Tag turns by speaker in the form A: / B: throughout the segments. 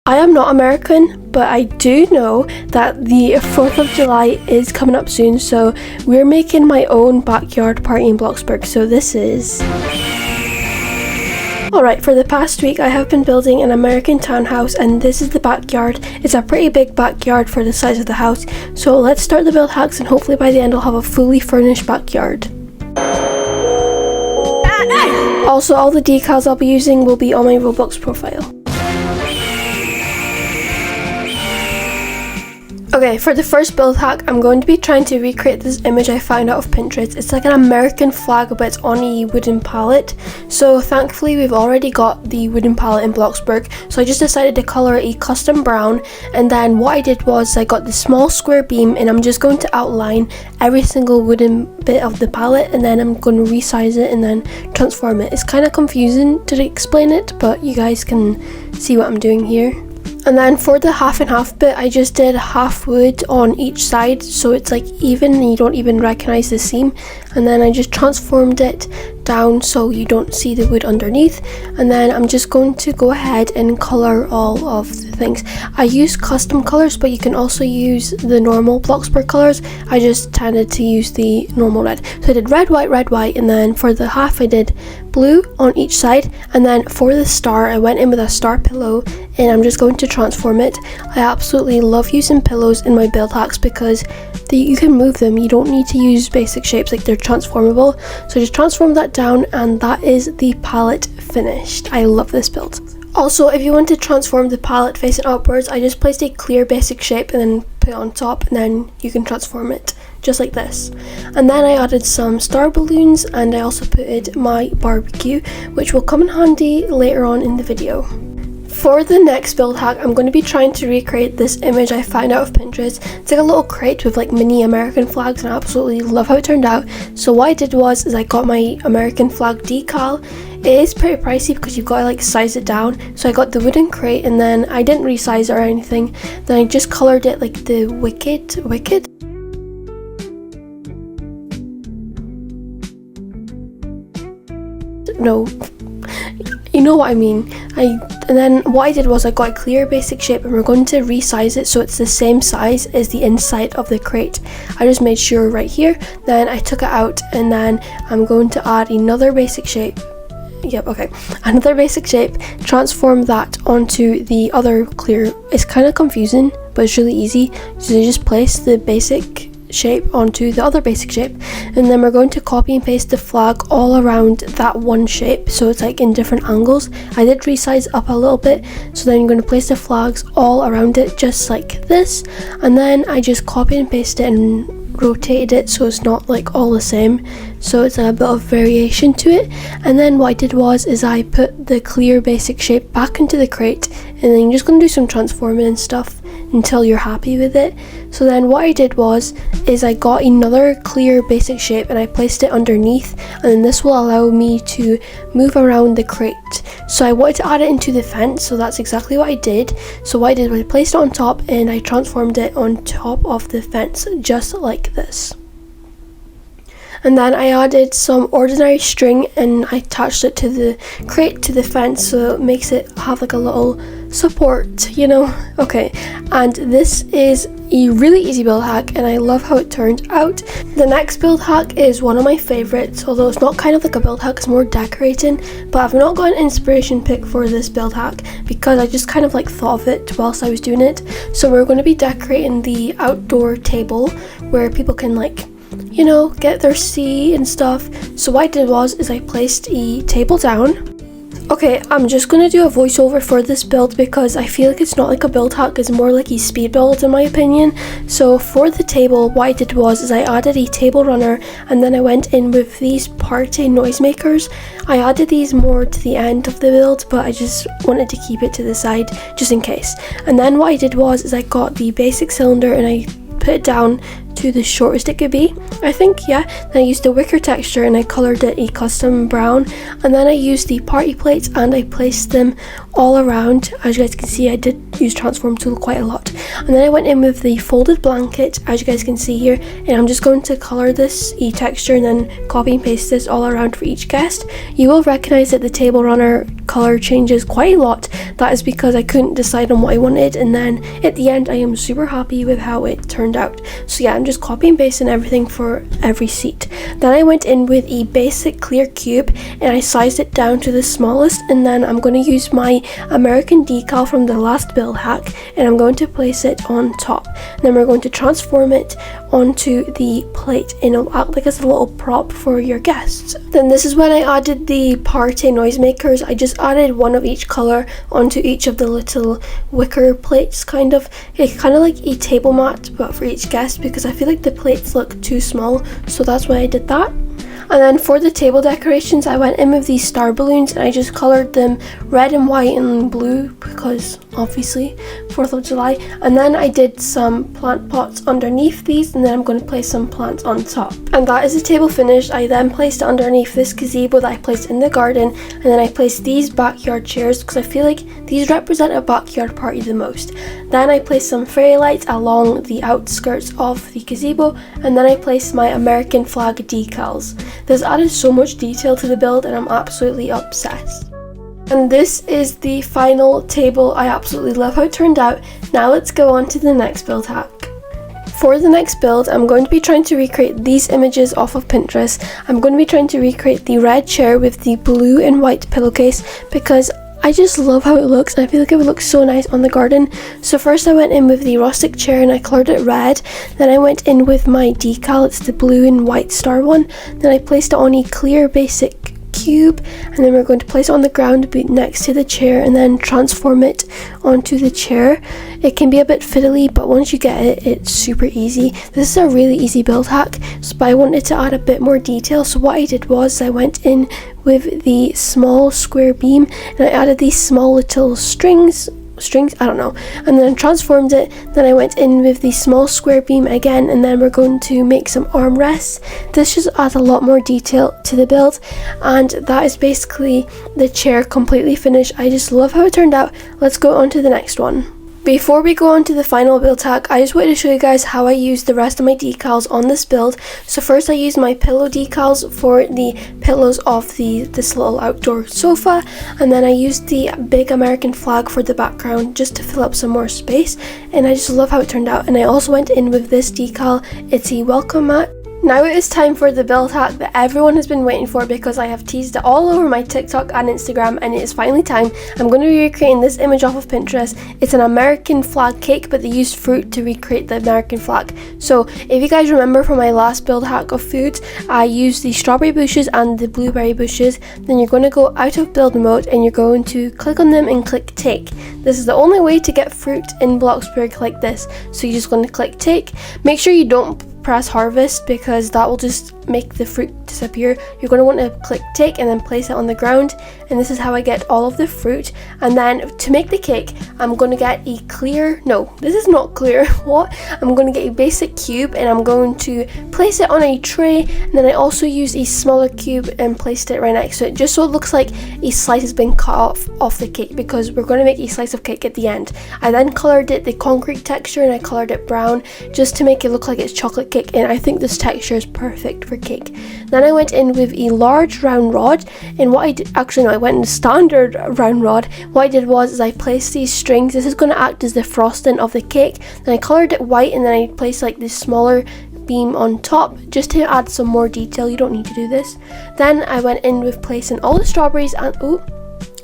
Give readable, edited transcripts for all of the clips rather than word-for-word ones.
A: I am not American, but I do know that the 4th of July is coming up soon, so we're making my own backyard party in Bloxburg. So this is... Alright, for the past week I have been building an American townhouse, and this is the backyard. It's a pretty big backyard for the size of the house, so let's start the build hacks and hopefully by the end I'll have a fully furnished backyard. Also, all the decals I'll be using will be on my Roblox profile. Okay, for the first build hack, I'm going to be trying to recreate this image I found out of Pinterest. It's like an American flag, but it's on a wooden palette. So thankfully we've already got the wooden palette in Bloxburg, so I just decided to colour a custom brown, and then what I did was I got the small square beam and I'm just going to outline every single wooden bit of the palette, and then I'm going to resize it and then transform it. It's kind of confusing to explain it, but you guys can see what I'm doing here. And then for the half and half bit, I just did half wood on each side, so it's like even and you don't even recognize the seam. And then I just transformed it down so you don't see the wood underneath. And then I'm just going to go ahead and color all of the things. I use custom colors, but you can also use the normal Bloxburg colors. I just tended to use the normal red. So I did red, white, and then for the half I did blue on each side. And then for the star, I went in with a star pillow and I'm just going to transform it. I absolutely love using pillows in my build hacks because you can move them. You don't need to use basic shapes, like they're transformable. So just transform that down and that is the palette finished. I love this build. Also, if you want to transform the palette facing upwards, I just placed a clear basic shape and then put it on top, and then you can transform it just like this. And then I added some star balloons and I also put my barbecue, which will come in handy later on in the video. For the next build hack, I'm going to be trying to recreate this image I found out of Pinterest. It's like a little crate with like mini American flags, and I absolutely love how it turned out. So what I did was I got my American flag decal. It is pretty pricey because you've got to like size it down. So I got the wooden crate and then I didn't resize it or anything. Then I just colored it like the wicked. No, you know what I mean. And then what I did was I got a clear basic shape and we're going to resize it so it's the same size as the inside of the crate. I just made sure right here, then I took it out, and then I'm going to add another basic shape. Yep, okay, another basic shape, transform that onto the other clear. It's kind of confusing, but it's really easy. So you just place the basic shape onto the other basic shape, and then we're going to copy and paste the flag all around that one shape, so it's like in different angles. I did resize up a little bit, so then you're going to place the flags all around it just like this, and then I just copied and pasted it and rotated it so it's not like all the same, so it's a bit of variation to it. And then what I did was I put the clear basic shape back into the crate, and then you're just going to do some transforming and stuff until you're happy with it. So then what I did was I got another clear basic shape and I placed it underneath, and then this will allow me to move around the crate. So I wanted to add it into the fence, so that's exactly what I did. So what I did was I placed it on top and I transformed it on top of the fence just like this. And then I added some ordinary string and I attached it to the crate, to the fence, so it makes it have like a little support, you know. Okay, and this is a really easy build hack and I love how it turned out. The next build hack is one of my favorites, although it's not kind of like a build hack, it's more decorating, but I've not got an inspiration pick for this build hack because I just kind of like thought of it whilst I was doing it. So we're going to be decorating the outdoor table where people can like, you know, get their seat and stuff. So what I did was I placed a table down. Okay, I'm just gonna do a voiceover for this build because I feel like it's not like a build hack, it's more like a speed build in my opinion. So for the table, what I did was I added a table runner, and then I went in with these party noisemakers. I added these more to the end of the build, but I just wanted to keep it to the side just in case. And then what I did was I got the basic cylinder and I put it down to the shortest it could be, I think, yeah. Then I used the wicker texture and I coloured it a custom brown, and then I used the party plates and I placed them all around. As you guys can see, I did use transform tool quite a lot. And then I went in with the folded blanket, as you guys can see here, and I'm just going to colour this texture and then copy and paste this all around for each guest. You will recognise that the table runner color changes quite a lot. That is because I couldn't decide on what I wanted, and then at the end I am super happy with how it turned out. So yeah, I'm just copy and pasting everything for every seat. Then I went in with a basic clear cube and I sized it down to the smallest, and then I'm going to use my American decal from the last build hack and I'm going to place it on top. Then we're going to transform it onto the plate and it'll act like as a little prop for your guests. Then this is when I added the party noisemakers. I just added one of each color onto each of the little wicker plates, kind of like a table mat but for each guest, because I feel like the plates look too small, so that's why I did that. And then for the table decorations, I went in with these star balloons and I just colored them red and white and blue because obviously 4th of July. And then I did some plant pots underneath these, and then I'm going to place some plants on top. And that is the table finished. I then placed it underneath this gazebo that I placed in the garden, and then I placed these backyard chairs because I feel like these represent a backyard party the most. Then I placed some fairy lights along the outskirts of the gazebo, and then I placed my American flag decals. This added so much detail to the build and I'm absolutely obsessed. And this is the final table. I absolutely love how it turned out. Now let's go on to the next build hack. For the next build, I'm going to be trying to recreate these images off of Pinterest. I'm going to be trying to recreate the red chair with the blue and white pillowcase because I just love how it looks and I feel like it would look so nice on the garden. So first I went in with the rustic chair and I coloured it red. Then I went in with my decal, it's the blue and white star one. Then I placed it on a clear basic cube, and then we're going to place it on the ground next to the chair and then transform it onto the chair. It can be a bit fiddly, but once you get it, it's super easy. This is a really easy build hack, but I wanted to add a bit more detail, so what I did was I went in with the small square beam and I added these small little strings, I don't know, and then transformed it. Then I went in with the small square beam again, and then we're going to make some armrests. This just adds a lot more detail to the build, and that is basically the chair completely finished. I just love how it turned out. Let's go on to the next one. Before we go on to the final build hack, I just wanted to show you guys how I used the rest of my decals on this build. So first I used my pillow decals for the pillows of this little outdoor sofa, and then I used the big American flag for the background just to fill up some more space, and I just love how it turned out. And I also went in with this decal, it's a welcome mat. Now it is time for the build hack that everyone has been waiting for because I have teased it all over my TikTok and Instagram, and it is finally time. I'm going to be recreating this image off of Pinterest. It's an American flag cake, but they used fruit to recreate the American flag. So if you guys remember from my last build hack of foods, I used the strawberry bushes and the blueberry bushes. Then you're going to go out of build mode and you're going to click on them and click take. This is the only way to get fruit in Bloxburg like this. So you're just going to click take. Make sure you don't press harvest because that will just make the fruit disappear. You're going to want to click take and then place it on the ground, and this is how I get all of the fruit. And then to make the cake, I'm going to get a clear, no, this is not clear, what? I'm going to get a basic cube and I'm going to place it on a tray, and then I also used a smaller cube and placed it right next to it just so it looks like a slice has been cut off the cake because we're going to make a slice of cake at the end. I then coloured it the concrete texture and I coloured it brown just to make it look like it's chocolate cake, and I think this texture is perfect for cake. Then I went in with a large round rod, and what I did, actually no, I went in the standard round rod. What I did was I placed these strings. This is going to act as the frosting of the cake. Then I coloured it white, and then I placed like this smaller beam on top just to add some more detail. You don't need to do this. Then I went in with placing all the strawberries and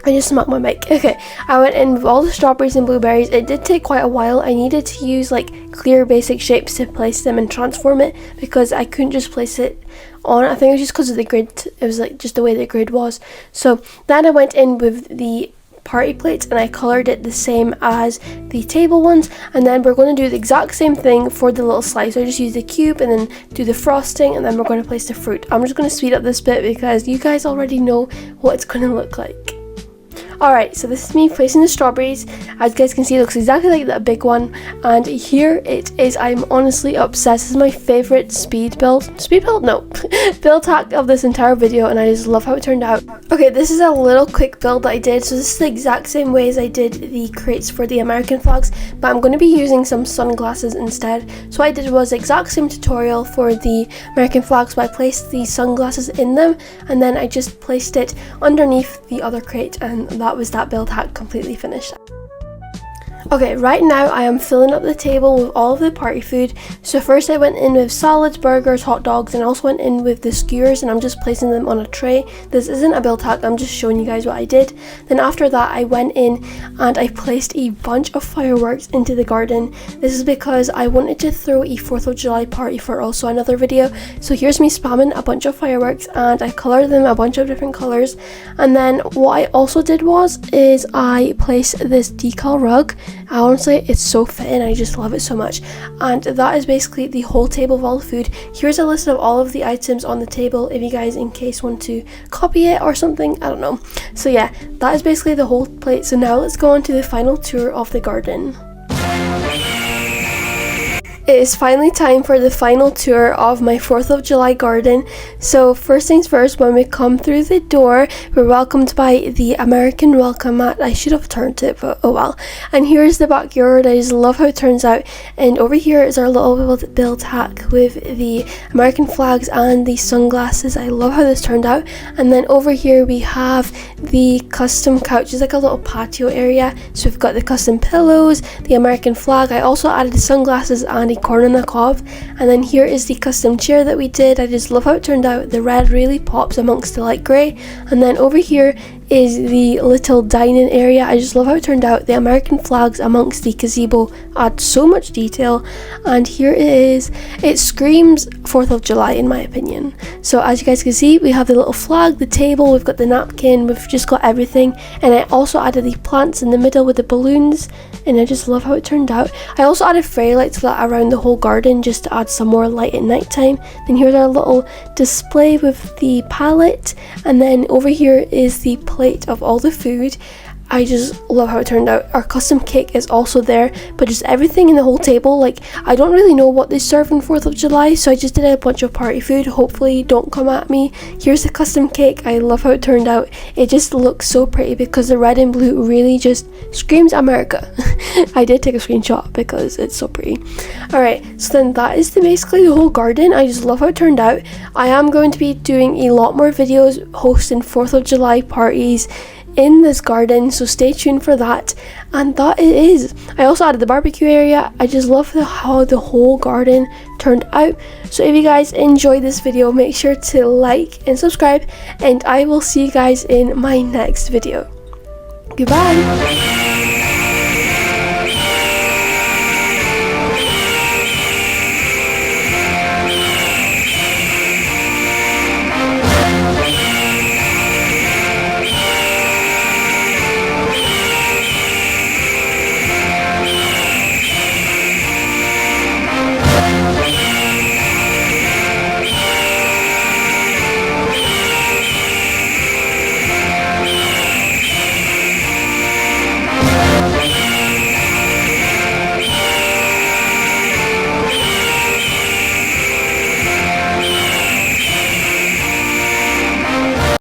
A: I just smacked my mic. Okay, I went in with all the strawberries and blueberries. It did take quite a while. I needed to use like clear basic shapes to place them and transform it because I couldn't just place it on. I think it was just because of the grid. It was like just the way the grid was. So then I went in with the party plates and I coloured it the same as the table ones, and then we're going to do the exact same thing for the little slice. So I just use the cube and then do the frosting, and then we're going to place the fruit. I'm just going to speed up this bit because you guys already know what it's going to look like. Alright, so this is me placing the strawberries. As you guys can see, it looks exactly like that big one. And here it is. I'm honestly obsessed. This is my favourite build hack of this entire video, and I just love how it turned out. Okay, this is a little quick build that I did. So this is the exact same way as I did the crates for the American flags, but I'm going to be using some sunglasses instead. So what I did was the exact same tutorial for the American flags, but I placed the sunglasses in them, and then I just placed it underneath the other crate, and that was that build hack completely finished. Okay, right now I am filling up the table with all of the party food. So first I went in with salads, burgers, hot dogs, and I also went in with the skewers, and I'm just placing them on a tray. This isn't a build hack, I'm just showing you guys what I did. Then after that I went in and I placed a bunch of fireworks into the garden. This is because I wanted to throw a 4th of July party for also another video. So here's me spamming a bunch of fireworks, and I colored them a bunch of different colors. And then what I also did is I placed this decal rug. Honestly, it's so fitting, I just love it so much. And that is basically the whole table of all the food. Here's a list of all of the items on the table if you guys in case want to copy it or something, I don't know. So yeah, that is basically the whole plate. So now let's go on to the final tour of the garden. It is finally time for the final tour of my 4th of July garden. So first things first, when we come through the door, we're welcomed by the American welcome mat. I should have turned it, but oh well. And here's the backyard. I just love how it turns out. And over here is our little build hack with the American flags and the sunglasses. I love how this turned out. And then over here we have the custom couch. It's like a little patio area. So we've got the custom pillows, the American flag. I also added the sunglasses and a corn on the cob. And then here is the custom chair that we did. I just love how it turned out. The red really pops amongst the light grey. And then over here is the little dining area. I just love how it turned out. The American flags amongst the gazebo add so much detail. And here it is. It screams 4th of July in my opinion. So as you guys can see, we have the little flag, the table, we've got the napkin, we've just got everything. And I also added the plants in the middle with the balloons, and I just love how it turned out. I also added fairy lights around the whole garden just to add some more light at night time. Then here's our little display with the palette, and then over here is the plate of all the food. I just love how it turned out. Our custom cake is also there, but just everything in the whole table, like I don't really know what they serve on 4th of July, so I just did a bunch of party food. Hopefully don't come at me. Here's the custom cake. I love how it turned out. It just looks so pretty because the red and blue really just screams America. I did take a screenshot because it's so pretty. Alright, so then that is basically the whole garden. I just love how it turned out. I am going to be doing a lot more videos hosting 4th of July parties in this garden, so stay tuned for that. And that it is. I also added the barbecue area. I just love how the whole garden turned out. So if you guys enjoyed this video, make sure to like and subscribe, and I will see you guys in my next video. Goodbye.